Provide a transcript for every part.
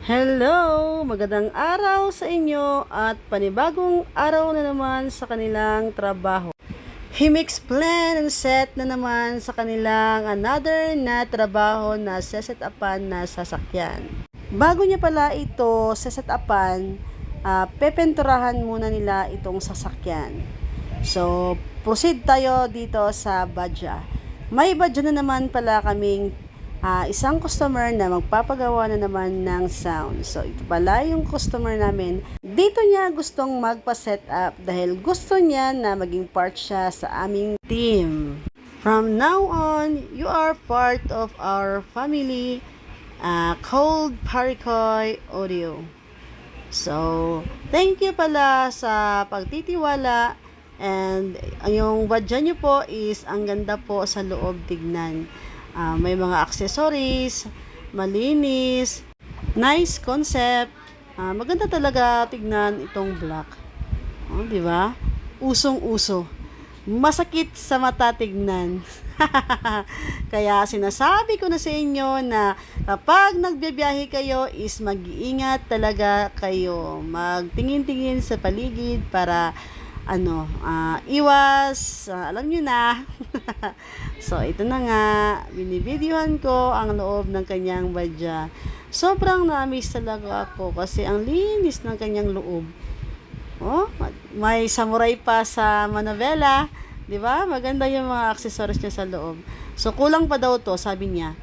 Hello! Magandang araw sa inyo at panibagong araw na naman sa kanilang trabaho. Himix plan and set na naman sa kanilang another na trabaho na set-upan na sasakyan. Bago niya pala ito set-upan, pepenturahan muna nila itong sasakyan. So, proceed tayo dito sa badya. May badya na naman pala kaming isang customer na magpapagawa na naman ng sound. So, ito pala yung customer namin. Dito niya gustong magpa-set up dahil gusto niya na maging part siya sa aming team. From now on, you are part of our family called Parikoy Audio. So, thank you pala sa pagtitiwala and yung badya niyo po is ang ganda po sa loob tignan. May mga accessories, malinis, nice concept. Maganda talaga tignan itong black. Oh, di ba? Usong-uso. Masakit sa mata tignan. Kaya sinasabi ko na sa inyo na kapag nagbibiyahe kayo is mag-iingat talaga kayo. Magtingin-tingin sa paligid para iwas, alam nyo na. So, ito na nga, binibidyohan ko ang loob ng kanyang badya. Sobrang na-amaze talaga ako kasi ang linis ng kanyang loob. Oh, may samurai pa sa manobela, 'di ba? Maganda yung mga accessories niya sa loob. So, kulang pa daw to, sabi niya.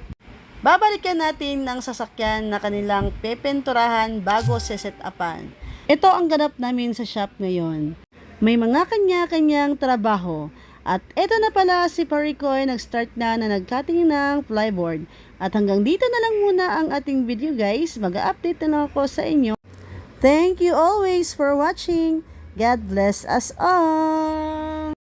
Babalikan natin ng sasakyan na kanilang pepenturahan bago set-upan. Ito ang ganap namin sa shop ngayon. May mga kanya-kanyang trabaho. At eto na pala si Parikoy, nag-start na nag-cutting ng flyboard. At hanggang dito na lang muna ang ating video guys. Mag-update na lang ako sa inyo. Thank you always for watching. God bless us all.